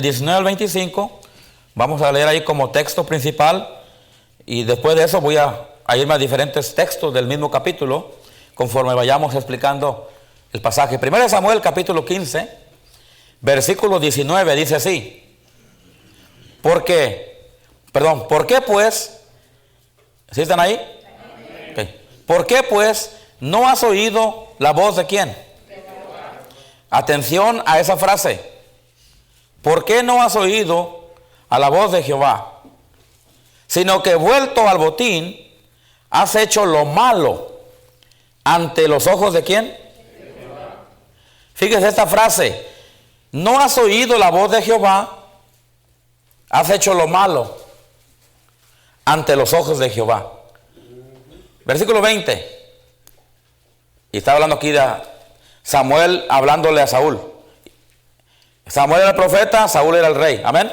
19 al 25, vamos a leer ahí como texto principal y después de eso voy a irme a diferentes textos del mismo capítulo conforme vayamos explicando el pasaje. 1 Samuel capítulo 15, versículo 19 dice así: ¿por qué pues? ¿Sí están ahí? Okay. ¿Por qué pues no has oído la voz de quién? Atención a esa frase. ¿Por qué no has oído a la voz de Jehová? Sino que vuelto al botín, has hecho lo malo ante los ojos de quién? Fíjese esta frase. No has oído la voz de Jehová, has hecho lo malo ante los ojos de Jehová. Versículo 20. Y está hablando aquí de Samuel hablándole a Saúl. Samuel era el profeta, Saúl era el rey. Amén.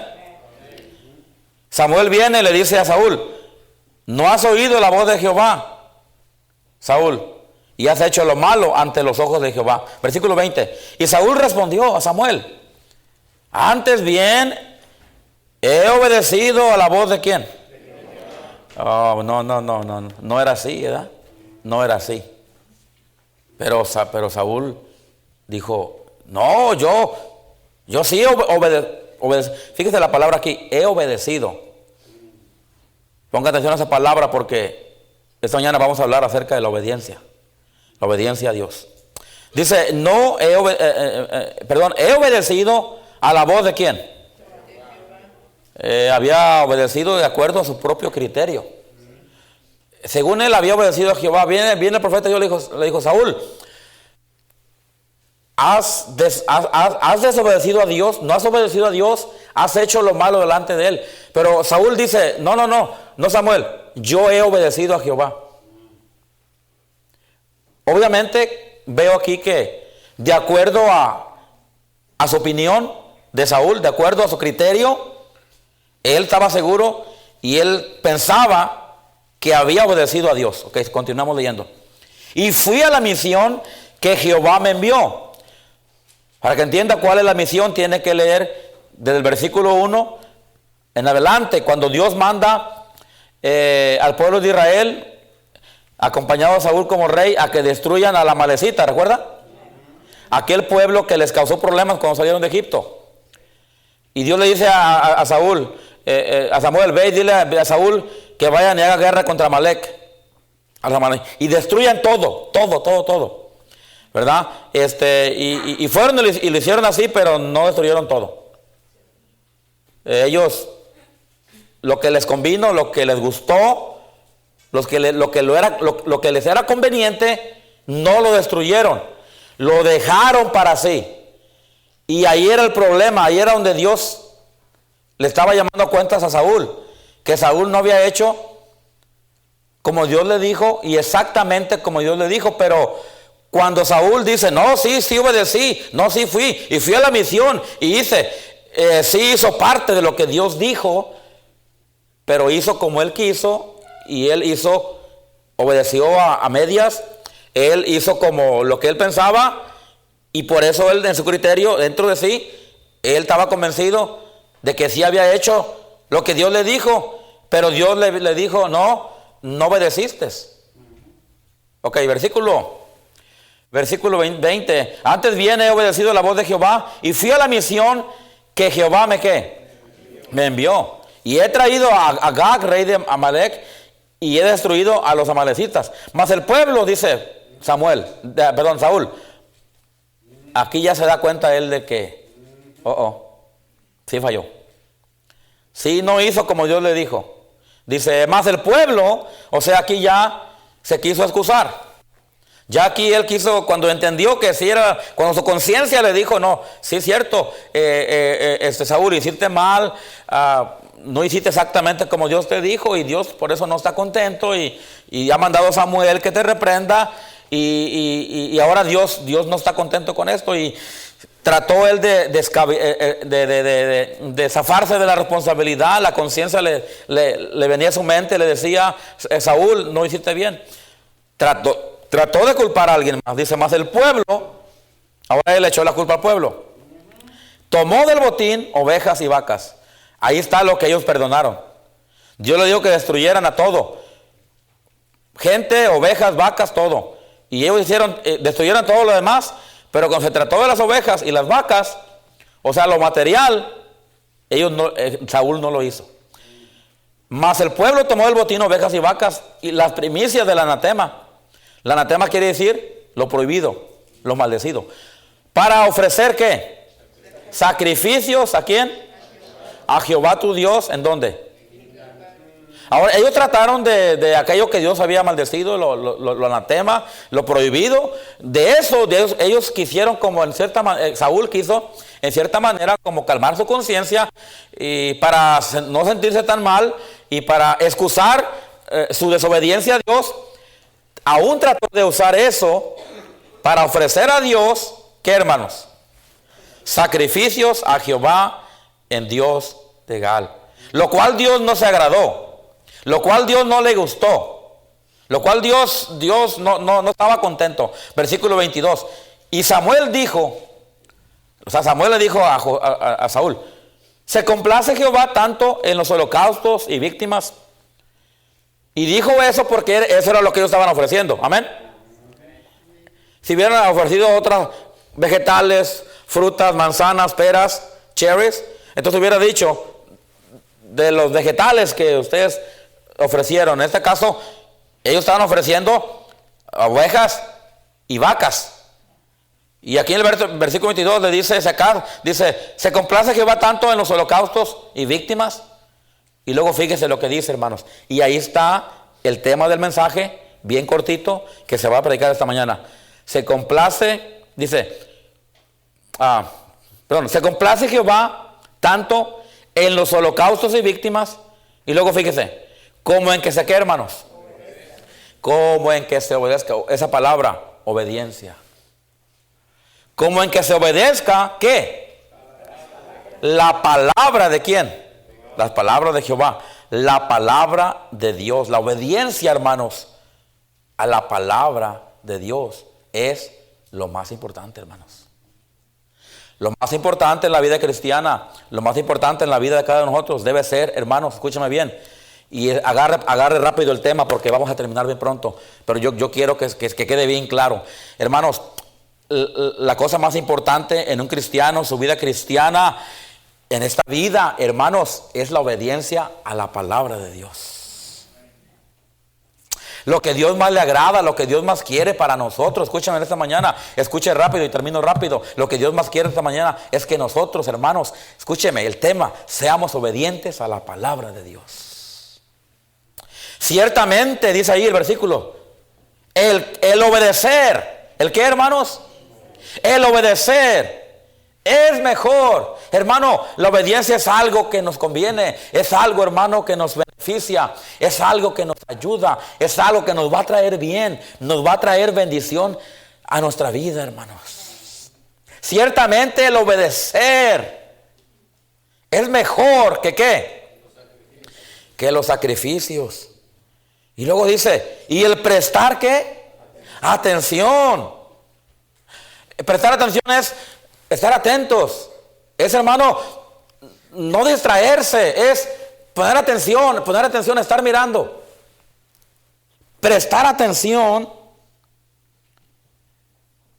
Samuel viene y le dice a Saúl: ¿no has oído la voz de Jehová, Saúl? Y has hecho lo malo ante los ojos de Jehová. Versículo 20. Y Saúl respondió a Samuel: antes bien he obedecido a la voz de quién. Oh, no era así, ¿verdad? No era así. Pero Saúl dijo: no, yo sí obedezco. Fíjese la palabra aquí, he obedecido. Ponga atención a esa palabra porque esta mañana vamos a hablar acerca de la obediencia. La obediencia a Dios. Dice, he obedecido a la voz de quién. Había obedecido de acuerdo a su propio criterio. Según él había obedecido a Jehová. Viene el profeta y le dijo: Saúl, has desobedecido a Dios, no has obedecido a Dios, has hecho lo malo delante de él. Pero Saúl dice: no Samuel, yo he obedecido a Jehová. Obviamente veo aquí que de acuerdo a su opinión de Saúl, de acuerdo a su criterio, él estaba seguro y él pensaba que había obedecido a Dios. Ok, continuamos leyendo. Y fui a la misión que Jehová me envió. Para que entienda cuál es la misión, tiene que leer desde el versículo 1 en adelante, cuando Dios manda al pueblo de Israel, acompañado a Saúl como rey, a que destruyan a la Amalecita, ¿recuerda? Aquel pueblo que les causó problemas cuando salieron de Egipto. Y Dios le dice a Saúl, a Samuel: ve y dile a Saúl que vayan y hagan guerra contra Amalek. Y destruyan todo, ¿verdad? Y fueron y lo hicieron así, pero no destruyeron todo. Ellos, lo que les convino, lo que les gustó, lo que les era conveniente, no lo destruyeron, lo dejaron para sí. Y ahí era el problema, ahí era donde Dios le estaba llamando cuentas a Saúl, que Saúl no había hecho como Dios le dijo y exactamente como Dios le dijo. Pero cuando Saúl dice: no, sí obedecí, no, sí fui, y fui a la misión y hice, sí hizo parte de lo que Dios dijo, pero hizo como él quiso, y él obedeció a medias, él hizo como lo que él pensaba, y por eso él, en su criterio, dentro de sí, él estaba convencido de que sí había hecho lo que Dios le dijo, pero Dios le dijo: no obedeciste. Ok, versículo 20. Antes bien he obedecido la voz de Jehová y fui a la misión que Jehová me envió. Y he traído a Agag, rey de Amalek, y he destruido a los amalecitas. Mas el pueblo, dice Saúl, aquí ya se da cuenta él de que sí falló. Sí, no hizo como Dios le dijo. Dice: más el pueblo, o sea, aquí ya se quiso excusar. Ya aquí él quiso, cuando entendió que sí era, cuando su conciencia le dijo: no, sí es cierto, Saúl, hiciste mal, no hiciste exactamente como Dios te dijo, y Dios por eso no está contento, y ha mandado a Samuel que te reprenda, y ahora Dios no está contento con esto, y trató él de zafarse de la responsabilidad. La conciencia le venía a su mente, le decía: Saúl, no hiciste bien. Trató de culpar a alguien más. Dice: más el pueblo, ahora él echó la culpa al pueblo. Tomó del botín ovejas y vacas. Ahí está lo que ellos perdonaron. Dios le dijo que destruyeran a todo. Gente, ovejas, vacas, todo. Y ellos destruyeron todo lo demás. Pero cuando se trató de las ovejas y las vacas, o sea, lo material, Saúl no lo hizo. Mas el pueblo tomó del botín ovejas y vacas y las primicias del anatema. El anatema quiere decir lo prohibido, lo maldecido. Para ofrecer ¿qué? Sacrificios, ¿a quién? A Jehová tu Dios. ¿En dónde? Ahora, ellos trataron de aquello que Dios había maldecido, lo anatema, lo prohibido. De eso ellos quisieron, como en cierta manera, Saúl quiso, en cierta manera, como calmar su conciencia y para no sentirse tan mal y para excusar su desobediencia a Dios. Aún trató de usar eso para ofrecer a Dios, ¿qué, hermanos? Sacrificios a Jehová en Dios de Gal. Lo cual Dios no se agradó. Lo cual Dios no le gustó. Lo cual Dios no estaba contento. Versículo 22. Y Samuel dijo, o sea, Samuel le dijo a Saúl, ¿se complace Jehová tanto en los holocaustos y víctimas? Y dijo eso porque eso era lo que ellos estaban ofreciendo. Amén. Si hubieran ofrecido otras vegetales, frutas, manzanas, peras, cherries, entonces hubiera dicho, de los vegetales que ustedes ofrecieron, en este caso ellos estaban ofreciendo ovejas y vacas. Y aquí en el versículo 22 le dice, ¿se complace Jehová tanto en los holocaustos y víctimas? Y luego fíjese lo que dice, hermanos. Y ahí está el tema del mensaje, bien cortito, que se va a predicar esta mañana. Se complace, se complace Jehová tanto en los holocaustos y víctimas. Y luego fíjese, como en que se, ¿qué, hermanos? Como en que se obedezca. Esa palabra, obediencia. Como en que se obedezca, ¿qué? La palabra de quién? Las palabras de Jehová. La palabra de Dios. La obediencia, hermanos, a la palabra de Dios es lo más importante, hermanos. Lo más importante en la vida cristiana, lo más importante en la vida de cada uno de nosotros debe ser, hermanos, escúchame bien, y agarre rápido el tema porque vamos a terminar bien pronto, pero yo quiero que quede bien claro. Hermanos, la cosa más importante en un cristiano, su vida cristiana, en esta vida, hermanos, es la obediencia a la palabra de Dios. Lo que Dios más le agrada, lo que Dios más quiere para nosotros. Escúchame en esta mañana, escuche rápido y termino rápido. Lo que Dios más quiere esta mañana es que nosotros, hermanos, escúcheme el tema, seamos obedientes a la palabra de Dios. Ciertamente, dice ahí el versículo, el obedecer, ¿el qué, hermanos? El obedecer es mejor. Hermano, la obediencia es algo que nos conviene. Es algo, hermano, que nos beneficia. Es algo que nos ayuda. Es algo que nos va a traer bien. Nos va a traer bendición a nuestra vida, hermanos. Ciertamente el obedecer es mejor que ¿qué? Que los sacrificios. Y luego dice, y el prestar ¿qué? Atención. Prestar atención es estar atentos. Es, hermano, no distraerse. Es poner atención, estar mirando. Prestar atención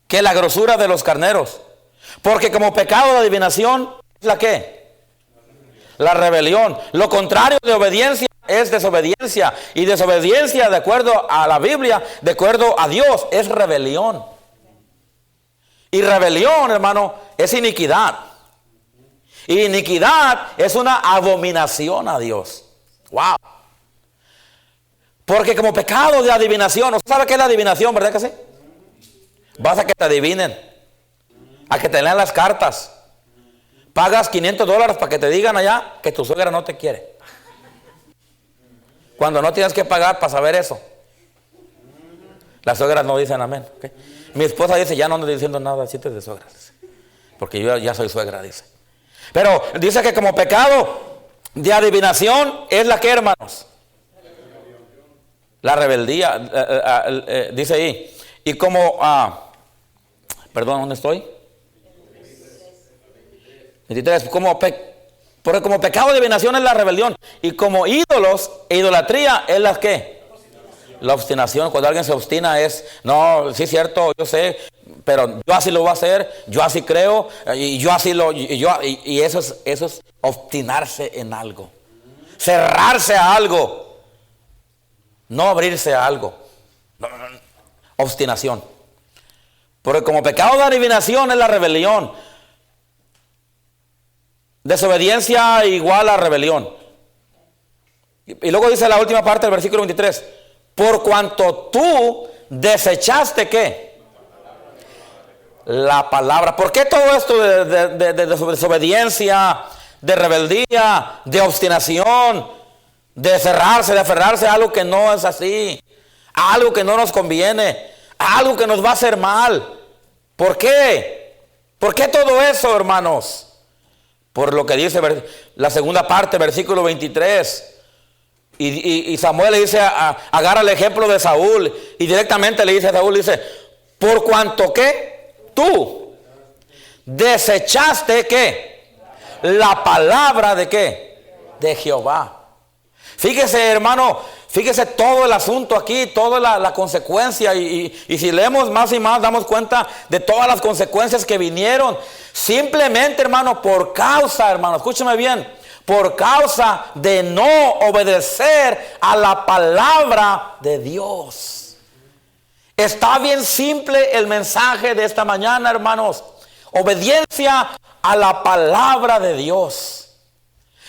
que la grosura de los carneros. Porque como pecado de adivinación es la ¿qué? La rebelión. Lo contrario de obediencia es desobediencia. Y desobediencia, de acuerdo a la Biblia, de acuerdo a Dios, es rebelión. Y rebelión, hermano, es iniquidad. Y iniquidad es una abominación a Dios. Wow. Porque como pecado de adivinación, ¿usted sabe qué es la adivinación, verdad que sí? Vas a que te adivinen, a que te lean las cartas. Pagas $500 para que te digan allá que tu suegra no te quiere. Cuando no tienes que pagar para saber eso. Las suegras no dicen amén. ¿Okay? Mi esposa dice, ya no ando diciendo nada, chistes de suegras. Porque yo ya soy suegra, dice. Pero dice que como pecado de adivinación es la que, hermanos. La rebeldía. Dice ahí. Y como, perdón, ¿dónde estoy? 23, porque como pecado de adivinación es la rebelión, y como ídolos e idolatría es la ¿qué? La obstinación. Cuando alguien se obstina es, no, sí es cierto, yo sé, pero yo así lo voy a hacer, yo así creo, y yo así y eso es obstinarse en algo, cerrarse a algo, no abrirse a algo. No. Obstinación. Porque como pecado de adivinación es la rebelión. Desobediencia igual a rebelión. Y luego dice la última parte del versículo 23. Por cuanto tú desechaste ¿qué? La palabra. ¿Por qué todo esto de desobediencia, de rebeldía, de obstinación, de cerrarse, de aferrarse a algo que no es así, a algo que no nos conviene, a algo que nos va a hacer mal? ¿Por qué? ¿Por qué todo eso, hermanos? Por lo que dice la segunda parte, versículo 23. Y Samuel le dice, agarra el ejemplo de Saúl, y directamente le dice a Saúl, dice, por cuanto que tú desechaste ¿qué? La palabra de ¿qué? De Jehová. Fíjese, hermano, fíjese todo el asunto aquí, toda la consecuencia, y si leemos más y más damos cuenta de todas las consecuencias que vinieron, simplemente, hermano, por causa, hermano, escúcheme bien, por causa de no obedecer a la palabra de Dios. Está bien simple el mensaje de esta mañana, hermanos. Obediencia a la palabra de Dios.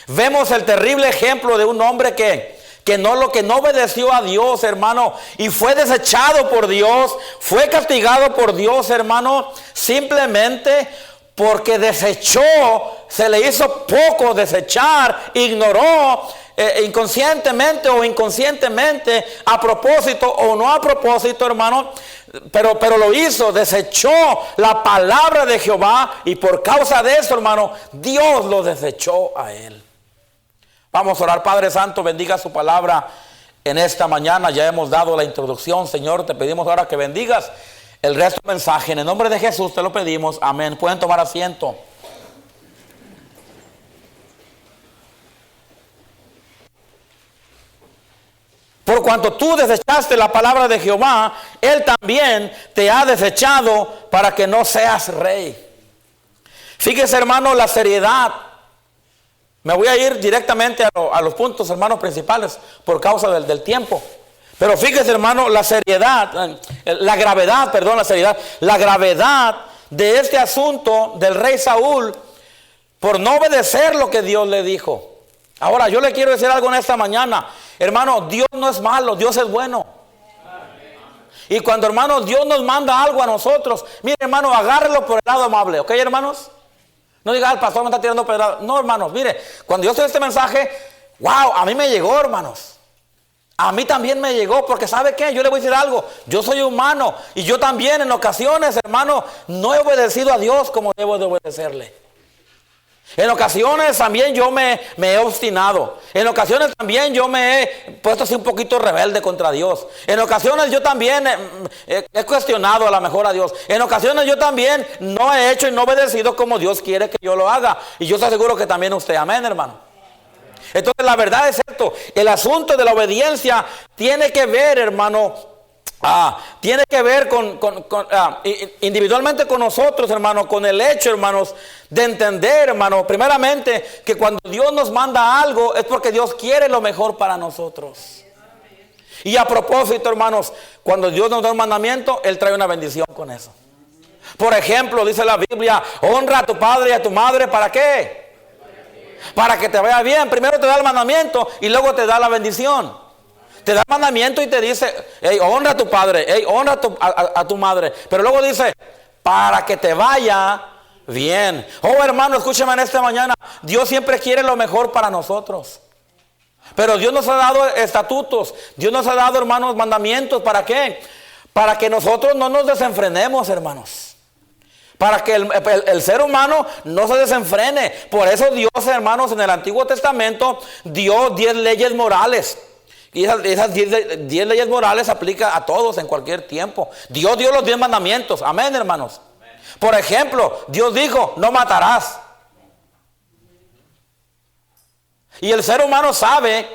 Vemos el terrible ejemplo de un hombre que no obedeció a Dios, hermano, y fue desechado por Dios, fue castigado por Dios, hermano, simplemente porque desechó, se le hizo poco desechar, ignoró inconscientemente o inconscientemente, a propósito o no a propósito, hermano, pero lo hizo, desechó la palabra de Jehová, y por causa de eso, hermano, Dios lo desechó a él. Vamos a orar. Padre Santo, bendiga su palabra en esta mañana. Ya hemos dado la introducción, Señor, te pedimos ahora que bendigas el resto del mensaje. En el nombre de Jesús te lo pedimos, amén. Pueden tomar asiento. Por cuanto tú desechaste la palabra de Jehová, Él también te ha desechado para que no seas rey. Fíjese, hermano, la seriedad. Me voy a ir directamente a los puntos, hermanos, principales por causa del tiempo. Pero fíjese, hermano, la gravedad de este asunto del rey Saúl por no obedecer lo que Dios le dijo. Ahora, yo le quiero decir algo en esta mañana. Hermano, Dios no es malo, Dios es bueno. Y cuando, hermanos, Dios nos manda algo a nosotros, mire, hermano, agárrelo por el lado amable, ¿ok, hermanos? No diga, el pastor me está tirando pedradas. No, hermanos, mire, cuando yo estoy este mensaje, wow, a mí me llegó, hermanos. A mí también me llegó, porque ¿sabe qué? Yo le voy a decir algo. Yo soy humano, y yo también en ocasiones, hermano, no he obedecido a Dios como debo de obedecerle. En ocasiones también yo me he obstinado. En ocasiones también yo me he puesto así un poquito rebelde contra Dios. En ocasiones yo también he cuestionado a lo mejor a Dios. En ocasiones yo también no he hecho y no he obedecido como Dios quiere que yo lo haga. Y yo estoy seguro que también usted, amén, hermano. Entonces la verdad es esto, el asunto de la obediencia tiene que ver, hermano, tiene que ver individualmente con nosotros, hermano, con el hecho, hermanos, de entender, hermano, primeramente que cuando Dios nos manda algo es porque Dios quiere lo mejor para nosotros. Y a propósito, hermanos, cuando Dios nos da un mandamiento, Él trae una bendición con eso. Por ejemplo, dice la Biblia, honra a tu padre y a tu madre, ¿para qué? Para que te vaya bien. Primero te da el mandamiento y luego te da la bendición. Te da el mandamiento y te dice, hey, honra a tu padre, hey, honra a tu madre. Pero luego dice, para que te vaya bien. Oh, hermano, escúchame en esta mañana. Dios siempre quiere lo mejor para nosotros. Pero Dios nos ha dado estatutos. Dios nos ha dado, hermanos, mandamientos. ¿Para qué? Para que nosotros no nos desenfrenemos, hermanos. Para que el ser humano no se desenfrene. Por eso Dios, hermanos, en el Antiguo Testamento dio 10 leyes morales. Y esas 10 leyes morales aplican a todos en cualquier tiempo. Dios dio los 10 mandamientos. Amén, hermanos. Amén. Por ejemplo, Dios dijo, no matarás. Y el ser humano sabe,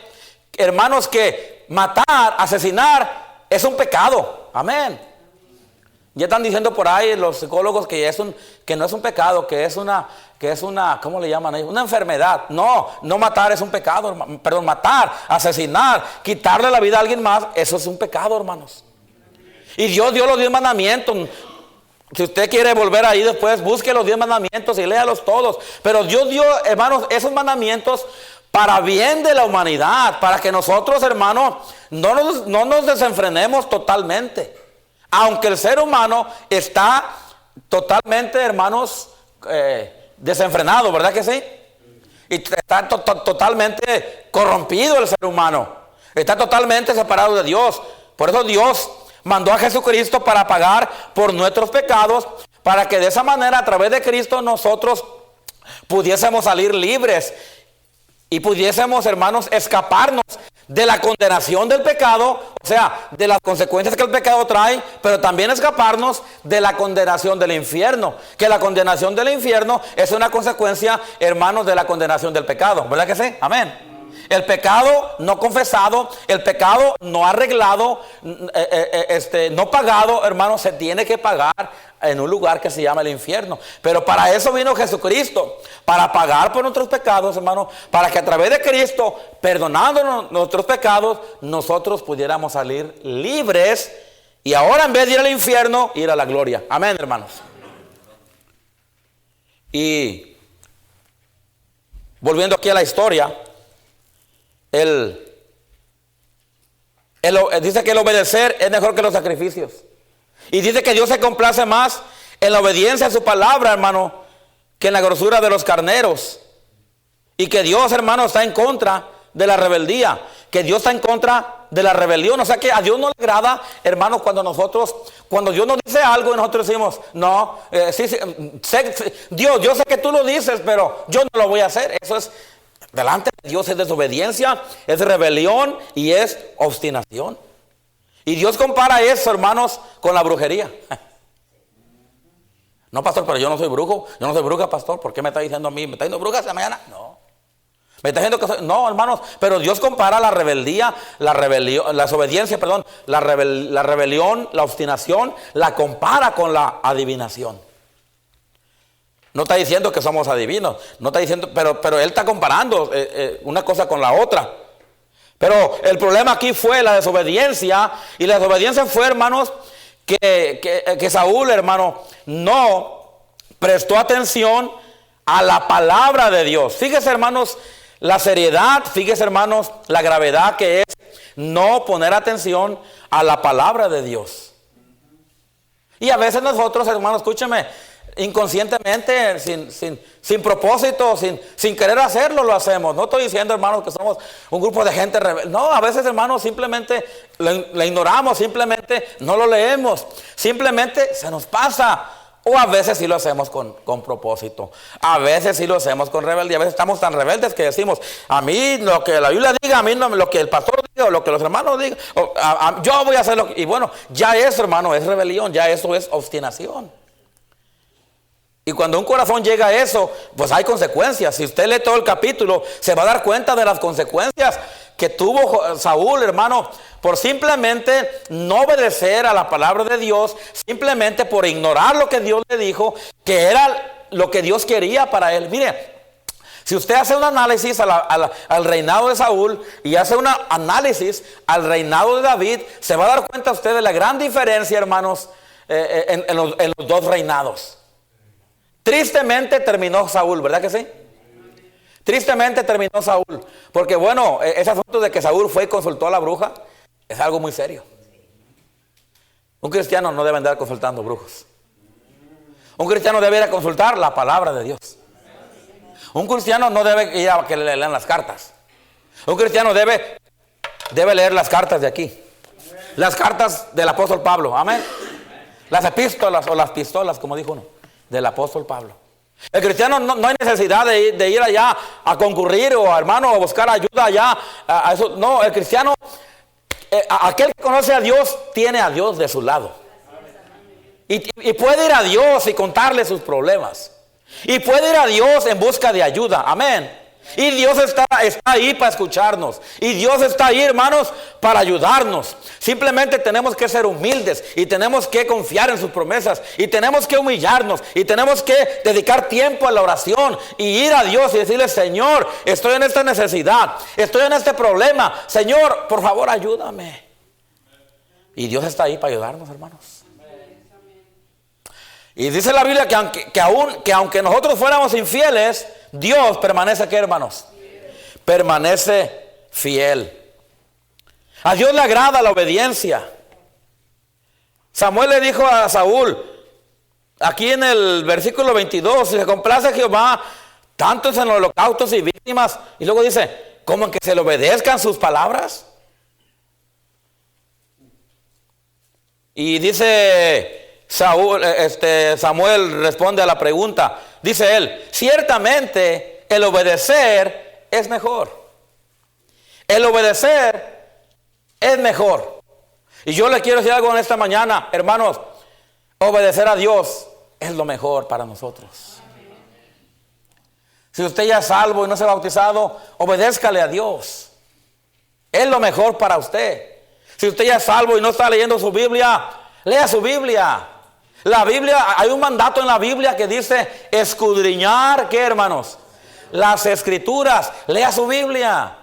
hermanos, que matar, asesinar es un pecado. Amén. Ya están diciendo por ahí los psicólogos que no es un pecado, que es una, ¿cómo le llaman ellos? Una enfermedad. No matar es un pecado, perdón, matar, asesinar, quitarle la vida a alguien más, eso es un pecado, hermanos. Y Dios dio los 10 mandamientos. Si usted quiere volver ahí después, busque los 10 mandamientos y léalos todos. Pero Dios dio, hermanos, esos mandamientos para bien de la humanidad, para que nosotros, hermanos, no nos desenfrenemos totalmente. Aunque el ser humano está totalmente, hermanos, desenfrenado, ¿verdad que sí? Y está totalmente corrompido el ser humano. Está totalmente separado de Dios. Por eso Dios mandó a Jesucristo para pagar por nuestros pecados, para que de esa manera, a través de Cristo, nosotros pudiésemos salir libres y pudiésemos, hermanos, escaparnos de la condenación del pecado, o sea, de las consecuencias que el pecado trae, pero también escaparnos de la condenación del infierno, que la condenación del infierno es una consecuencia, hermanos, de la condenación del pecado, ¿verdad que sí? Amén. El pecado no confesado, el pecado no arreglado, no pagado, hermanos, se tiene que pagar en un lugar que se llama el infierno. Pero para eso vino Jesucristo, para pagar por nuestros pecados, hermanos, para que a través de Cristo, perdonándonos nuestros pecados, nosotros pudiéramos salir libres y ahora, en vez de ir al infierno, ir a la gloria. Amén, hermanos. Y volviendo aquí a la historia, dice que el obedecer es mejor que los sacrificios. Y dice que Dios se complace más en la obediencia a su palabra, hermano, que en la grosura de los carneros. Y que Dios, hermano, está en contra de la rebeldía. Que Dios está en contra de la rebelión. O sea que a Dios no le agrada, hermano, cuando Dios nos dice algo y nosotros decimos, no, Dios, yo sé que tú lo dices, pero yo no lo voy a hacer. Eso es, delante de Dios es desobediencia, es rebelión y es obstinación. Y Dios compara eso, hermanos, con la brujería. No, pastor, pero yo no soy brujo. Yo no soy bruja, pastor. ¿Por qué me está diciendo a mí? ¿Me está diciendo bruja esta mañana? No. Me está diciendo que soy... No, hermanos. Pero Dios compara la rebeldía, la desobediencia, perdón. La rebelión, la obstinación, la compara con la adivinación. No está diciendo que somos adivinos. No está diciendo, pero Él está comparando una cosa con la otra. Pero el problema aquí fue la desobediencia. Y la desobediencia fue, hermanos, que Saúl, hermano, no prestó atención a la palabra de Dios. Fíjese, hermanos, la seriedad, fíjese, hermanos, la gravedad que es no poner atención a la palabra de Dios. Y a veces nosotros, hermanos, escúcheme, inconscientemente, sin propósito, sin querer hacerlo, lo hacemos. No estoy diciendo, hermanos, que somos un grupo de gente rebelde. No, a veces, hermanos, simplemente le ignoramos, simplemente no lo leemos, simplemente se nos pasa. O a veces sí lo hacemos con propósito. A veces sí lo hacemos con rebeldía. A veces estamos tan rebeldes que decimos, a mí lo que la Biblia diga, a mí no, lo que el pastor diga, o lo que los hermanos digan, yo voy a hacer lo que... Y bueno, ya eso, hermano, es rebelión, ya eso es obstinación. Y cuando un corazón llega a eso, pues hay consecuencias. Si usted lee todo el capítulo, se va a dar cuenta de las consecuencias que tuvo Saúl, hermano, por simplemente no obedecer a la palabra de Dios, simplemente por ignorar lo que Dios le dijo, que era lo que Dios quería para él. Mire, si usted hace un análisis al reinado de Saúl y hace un análisis al reinado de David, se va a dar cuenta usted de la gran diferencia, hermanos, en los dos reinados. Tristemente terminó Saúl, ¿verdad que sí? Tristemente terminó Saúl. Porque bueno, ese asunto de que Saúl fue y consultó a la bruja es algo muy serio. Un cristiano no debe andar consultando brujos. Un cristiano debe ir a consultar la palabra de Dios. Un cristiano no debe ir a que le lean las cartas. Un cristiano debe leer las cartas de aquí. Las cartas del apóstol Pablo, amén. Las epístolas o las pistolas, como dijo uno, del apóstol Pablo. El cristiano no hay necesidad de ir allá a concurrir o, hermano, a buscar ayuda allá a eso. No, el cristiano, aquel que conoce a Dios, tiene a Dios de su lado. Y puede ir a Dios y contarle sus problemas. Y puede ir a Dios en busca de ayuda, amén. Y Dios está ahí para escucharnos. Y Dios está ahí, hermanos, para ayudarnos. Simplemente tenemos que ser humildes y tenemos que confiar en sus promesas y tenemos que humillarnos y tenemos que dedicar tiempo a la oración y ir a Dios y decirle: Señor, estoy en esta necesidad, estoy en este problema, Señor, por favor, ayúdame. Y Dios está ahí para ayudarnos, hermanos. Y dice la Biblia que aunque nosotros fuéramos infieles, Dios permanece, ¿qué, hermanos? Permanece fiel. A Dios le agrada la obediencia. Samuel le dijo a Saúl, aquí en el versículo 22, si se complace Jehová tanto en los holocaustos y víctimas, y luego dice, ¿cómo en que se le obedezcan sus palabras? Y dice Samuel responde a la pregunta, dice él, ciertamente el obedecer es mejor. El obedecer es mejor. Y yo le quiero decir algo en esta mañana, hermanos, obedecer a Dios es lo mejor para nosotros. Si usted ya es salvo y no se ha bautizado, obedézcale a Dios. Es lo mejor para usted. Si usted ya es salvo y no está leyendo su Biblia, lea su Biblia. La Biblia, hay un mandato en la Biblia que dice escudriñar, ¿qué, hermanos? Las Escrituras. Lea su Biblia.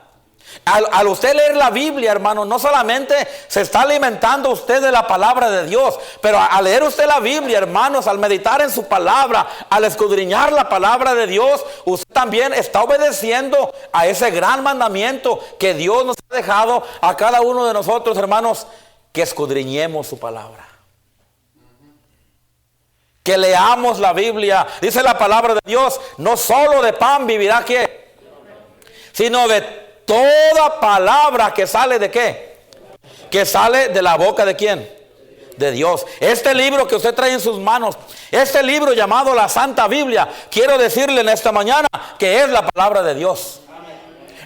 Al usted leer la Biblia, hermano, no solamente se está alimentando usted de la palabra de Dios, pero al leer usted la Biblia, hermanos, al meditar en su palabra, al escudriñar la palabra de Dios, usted también está obedeciendo a ese gran mandamiento que Dios nos ha dejado a cada uno de nosotros, hermanos, que escudriñemos su palabra. Que leamos la Biblia. Dice la palabra de Dios, no solo de pan vivirá, ¿qué? Sino de toda palabra que sale de ¿qué? Que sale de la boca de ¿quién? De Dios. Este libro que usted trae en sus manos, este libro llamado la Santa Biblia, quiero decirle en esta mañana que es la palabra de Dios.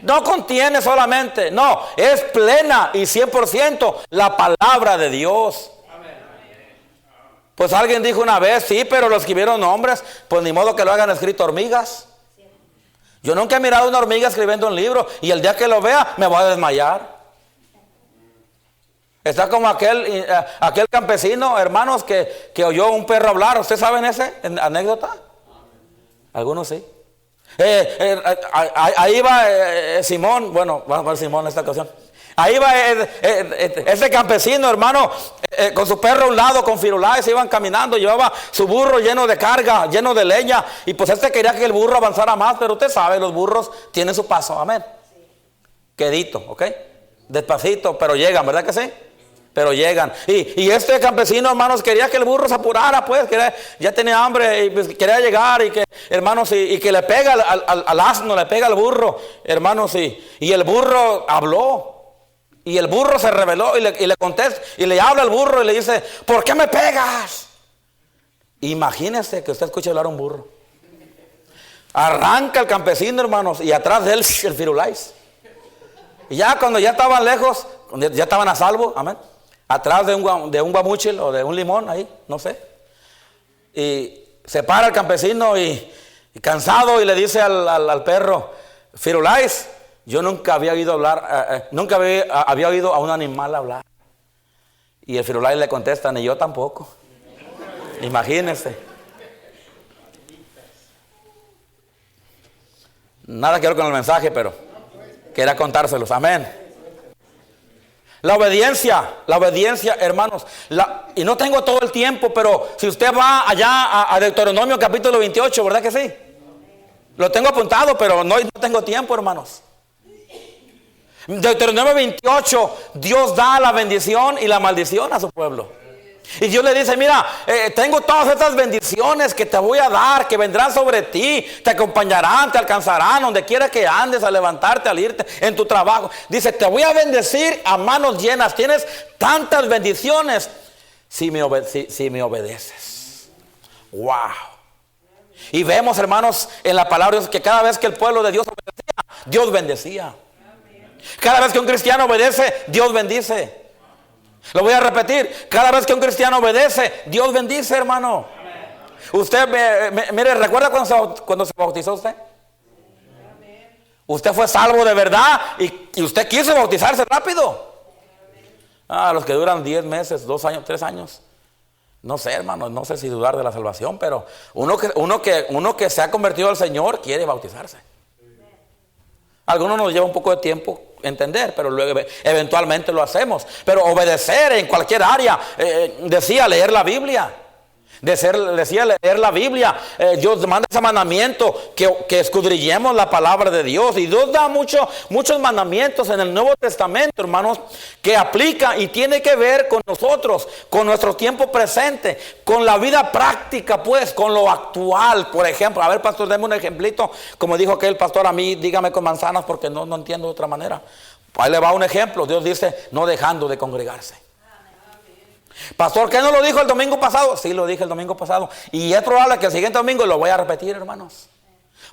No contiene solamente, no, es plena y 100% la palabra de Dios. Pues alguien dijo una vez, sí, pero lo escribieron hombres, pues ni modo que lo hagan escrito hormigas. Yo nunca he mirado una hormiga escribiendo un libro y el día que lo vea me voy a desmayar. Está como aquel campesino, hermanos, que oyó un perro hablar. ¿Ustedes saben esa anécdota? Algunos sí. Ahí va Simón, bueno, vamos a ver Simón en esta ocasión. Ahí va ese campesino, hermano, con su perro a un lado, con Firulais, iban caminando, llevaba su burro lleno de carga, lleno de leña, y pues quería que el burro avanzara más, pero usted sabe, los burros tienen su paso, amén. Sí. Quedito, ¿ok? Despacito, pero llegan, ¿verdad que sí? Pero llegan. Y este campesino, hermanos, quería que el burro se apurara, pues, ya tenía hambre y pues, quería llegar, y que, hermanos, y que le pega al asno, le pega al burro, hermanos, y el burro habló. Y el burro se rebeló y le contesta y le habla al burro y le dice, ¿por qué me pegas? Imagínese que usted escuche hablar a un burro. Arranca el campesino, hermanos, y atrás de él el Firulais. Y ya cuando ya estaban lejos, cuando ya estaban a salvo, amén, atrás de un guamúchil o de un limón ahí, no sé. Y se para el campesino y cansado y le dice al perro, Firulais, yo nunca había oído hablar, nunca había oído a un animal hablar. Y el Firulais le contesta, ni yo tampoco. Imagínense. Nada que ver con el mensaje, pero quería contárselos. Amén. La obediencia, hermanos. Y no tengo todo el tiempo, pero si usted va allá a Deuteronomio capítulo 28, ¿verdad que sí? Lo tengo apuntado, pero no tengo tiempo, hermanos. Deuteronomio 28, Dios da la bendición y la maldición a su pueblo. Y Dios le dice, mira, tengo todas estas bendiciones que te voy a dar, que vendrán sobre ti, te acompañarán, te alcanzarán, donde quiera que andes, al levantarte, al irte, en tu trabajo. Dice, te voy a bendecir a manos llenas, tienes tantas bendiciones si me obedeces. Wow. Y vemos, hermanos, en la palabra que cada vez que el pueblo de Dios obedecía, Dios bendecía. Cada vez que un cristiano obedece, Dios bendice. Lo voy a repetir, cada vez que un cristiano obedece, Dios bendice, hermano. Usted, mire, ¿recuerda cuando se bautizó usted? Usted fue salvo de verdad y usted quiso bautizarse rápido. Los que duran 10 meses, 2 años, 3 años. No sé, hermano, no sé si dudar de la salvación, pero uno que se ha convertido al Señor quiere bautizarse. Algunos nos lleva un poco de tiempo entender, pero luego eventualmente lo hacemos. Pero obedecer en cualquier área, decía leer la Biblia. Decía leer la Biblia. Dios manda ese mandamiento que escudriñemos la palabra de Dios. Y Dios da muchos mandamientos en el Nuevo Testamento, hermanos, que aplica y tiene que ver con nosotros, con nuestro tiempo presente, con la vida práctica, pues, con lo actual. Por ejemplo, a ver, pastor, deme un ejemplito. Como dijo aquel pastor, a mí dígame con manzanas porque no entiendo de otra manera. Ahí le va un ejemplo. Dios dice, no dejando de congregarse. Pastor, ¿qué no lo dijo el domingo pasado? Sí, lo dije el domingo pasado. Y es probable que el siguiente domingo lo voy a repetir, hermanos.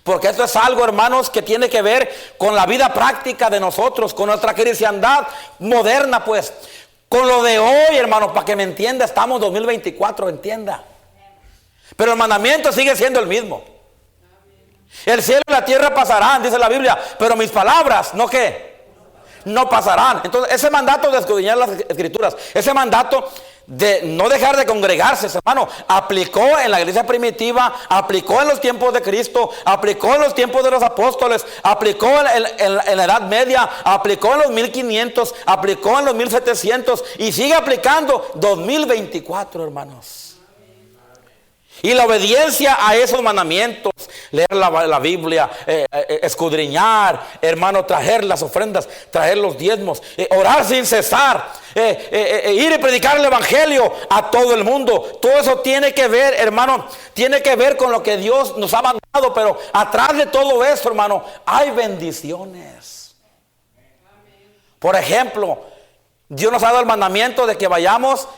Porque esto es algo, hermanos, que tiene que ver con la vida práctica de nosotros, con nuestra cristiandad moderna, pues. Con lo de hoy, hermanos, para que me entienda, estamos 2024, entienda. Pero el mandamiento sigue siendo el mismo. El cielo y la tierra pasarán, dice la Biblia, pero mis palabras, ¿no qué? No pasarán. Entonces, ese mandato de escudriñar las escrituras, ese mandato de no dejar de congregarse, hermano, aplicó en la iglesia primitiva, aplicó en los tiempos de Cristo, aplicó en los tiempos de los apóstoles, aplicó en la Edad Media, aplicó en los 1500, aplicó en los 1700 y sigue aplicando 2024, hermanos. Y la obediencia a esos mandamientos, leer la Biblia, escudriñar, hermano, traer las ofrendas, traer los diezmos, orar sin cesar, ir y predicar el evangelio a todo el mundo. Todo eso tiene que ver, hermano, tiene que ver con lo que Dios nos ha mandado. Pero atrás de todo eso, hermano, hay bendiciones. Por ejemplo, Dios nos ha dado el mandamiento de que vayamos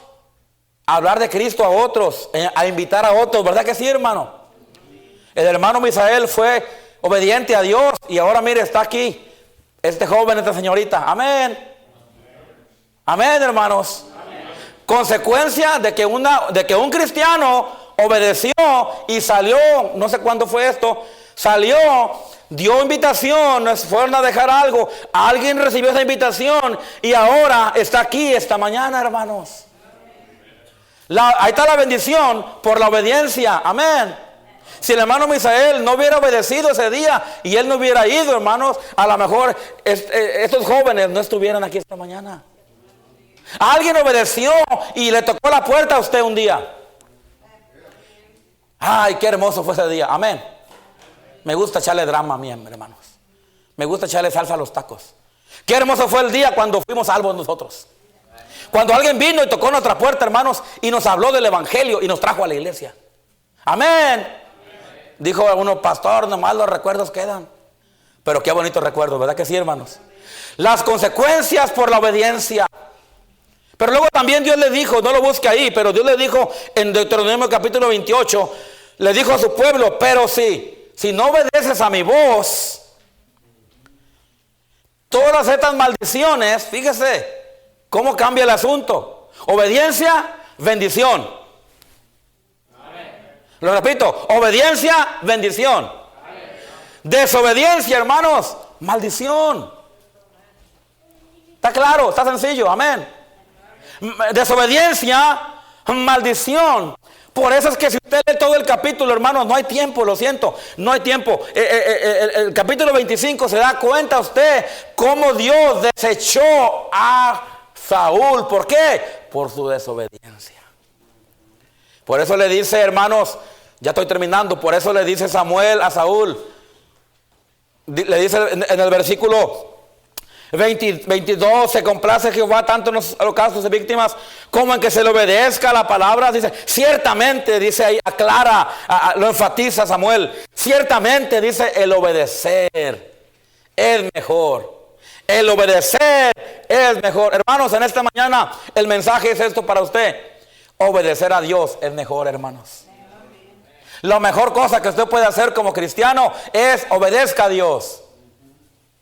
a hablar de Cristo a otros, a invitar a otros, ¿verdad que sí, hermano? El hermano Misael fue obediente a Dios y ahora mire, está aquí este joven, esta señorita. Amén. Amén, hermanos. Amén. Consecuencia de que un cristiano obedeció y salió, no sé cuándo fue esto, salió, dio invitación, nos fueron a dejar algo, alguien recibió esa invitación y ahora está aquí esta mañana, hermanos. Ahí está la bendición por la obediencia. Amén. Si el hermano Misael no hubiera obedecido ese día y él no hubiera ido, hermanos, a lo mejor estos jóvenes no estuvieran aquí esta mañana. Alguien obedeció y le tocó la puerta a usted un día. Ay, qué hermoso fue ese día. Amén. Me gusta echarle drama a mí, hermanos. Me gusta echarle salsa a los tacos. Qué hermoso fue el día cuando fuimos salvos nosotros. Cuando alguien vino y tocó nuestra puerta, hermanos, y nos habló del evangelio y nos trajo a la iglesia. Amén. Dijo uno, pastor, nomás los recuerdos quedan. Pero qué bonitos recuerdos, ¿verdad que sí, hermanos? Las consecuencias por la obediencia. Pero luego también Dios le dijo, no lo busque ahí, pero Dios le dijo en Deuteronomio capítulo 28, le dijo a su pueblo, pero si no obedeces a mi voz, todas estas maldiciones, fíjese, ¿cómo cambia el asunto? Obediencia, bendición. Amén. Lo repito, obediencia, bendición. Amén. Desobediencia, hermanos, maldición. ¿Está claro? ¿Está sencillo? Amén. Desobediencia, maldición. Por eso es que si usted lee todo el capítulo, hermanos, no hay tiempo, lo siento, no hay tiempo. El capítulo 25 se da cuenta usted cómo Dios desechó a Saúl. ¿Por qué? Por su desobediencia. Por eso le dice, hermanos, ya estoy terminando, por eso le dice Samuel a Saúl, le dice en el versículo 22, se complace Jehová tanto en los holocaustos de víctimas como en que se le obedezca a la palabra. Dice, ciertamente, dice ahí, aclara, lo enfatiza Samuel, ciertamente, dice, el obedecer es mejor. El obedecer es mejor. Hermanos, en esta mañana el mensaje es esto para usted. Obedecer a Dios es mejor, hermanos. La mejor cosa que usted puede hacer como cristiano es obedezca a Dios.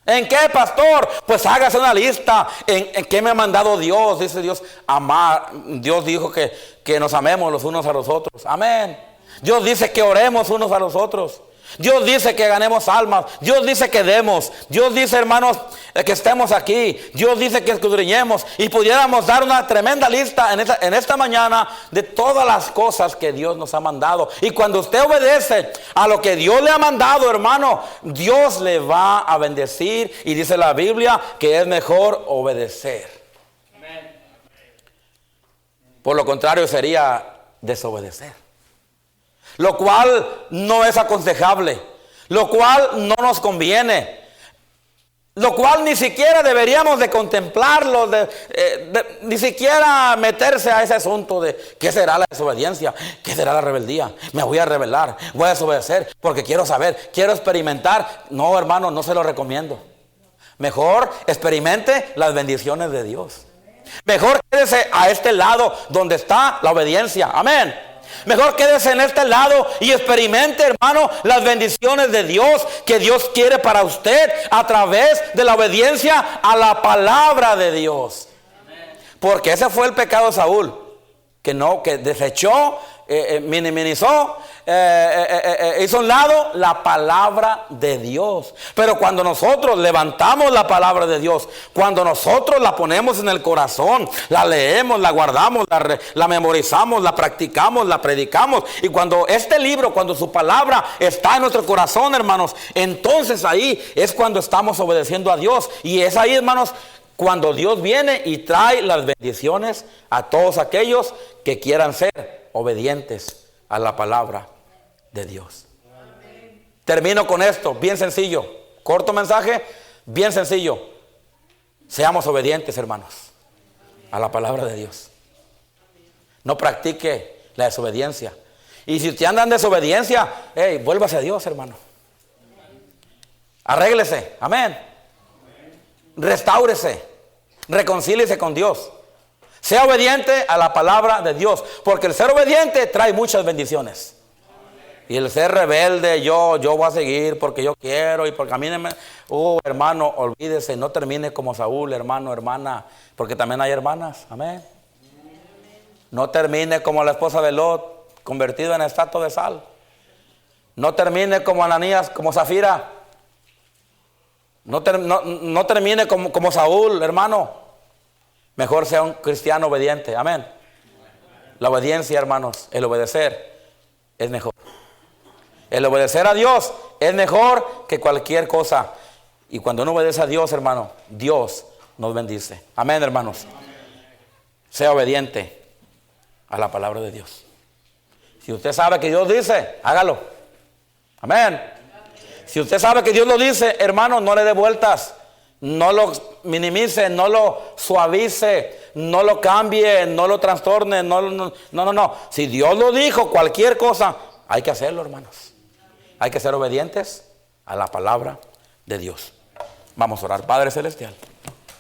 ¿En qué, pastor? Pues hágase una lista. ¿En qué me ha mandado Dios? Dice Dios, amar. Dios dijo que nos amemos los unos a los otros. Amén. Dios dice que oremos unos a los otros. Dios dice que ganemos almas. Dios dice que demos. Dios dice, hermanos, que estemos aquí. Dios dice que escudriñemos. Y pudiéramos dar una tremenda lista en esta mañana de todas las cosas que Dios nos ha mandado. Y cuando usted obedece a lo que Dios le ha mandado, hermano, Dios le va a bendecir. Y dice la Biblia que es mejor obedecer. Por lo contrario sería desobedecer, lo cual no es aconsejable, lo cual no nos conviene, lo cual ni siquiera deberíamos de contemplarlo, ni siquiera meterse a ese asunto de qué será la desobediencia, qué será la rebeldía. Me voy a rebelar, voy a desobedecer porque quiero saber, quiero experimentar. No, hermano, no se lo recomiendo. Mejor experimente las bendiciones de Dios. Mejor quédese a este lado donde está la obediencia. Amén. Mejor quédese en este lado y experimente, hermano, las bendiciones de Dios que Dios quiere para usted a través de la obediencia a la palabra de Dios. Porque ese fue el pecado de Saúl, que desechó, minimizó, hizo a un lado la palabra de Dios. Pero cuando nosotros levantamos la palabra de Dios, cuando nosotros la ponemos en el corazón, la leemos, la guardamos, la memorizamos, la practicamos, la predicamos, y cuando este libro, cuando su palabra está en nuestro corazón, hermanos, entonces ahí es cuando estamos obedeciendo a Dios. Y es ahí, hermanos, cuando Dios viene y trae las bendiciones a todos aquellos que quieran ser obedientes a la palabra de Dios. Termino con esto, bien sencillo, corto mensaje, bien sencillo. Seamos obedientes, hermanos, a la palabra de Dios. No practique la desobediencia. Y si usted anda en desobediencia, vuélvase a Dios, hermano. Arréglese, amén. Restáurese, reconcíliese con Dios. Sea obediente a la palabra de Dios, porque el ser obediente trae muchas bendiciones. Y el ser rebelde, yo voy a seguir porque yo quiero y porque a mí hermano, olvídese, no termine como Saúl, hermano, hermana, porque también hay hermanas, amén. No termine como la esposa de Lot, convertido en estatua de sal. No termine como Ananías, como Zafira. No termine como Saúl, hermano. Mejor sea un cristiano obediente, amén. La obediencia, hermanos, el obedecer es mejor. El obedecer a Dios es mejor que cualquier cosa. Y cuando uno obedece a Dios, hermano, Dios nos bendice. Amén, hermanos. Sea obediente a la palabra de Dios. Si usted sabe que Dios dice, hágalo. Amén. Si usted sabe que Dios lo dice, hermano, no le dé vueltas. No lo minimice, no lo suavice, no lo cambie, no lo trastorne, no. Si Dios lo dijo, cualquier cosa, hay que hacerlo, hermanos. Hay que ser obedientes a la palabra de Dios. Vamos a orar. Padre Celestial.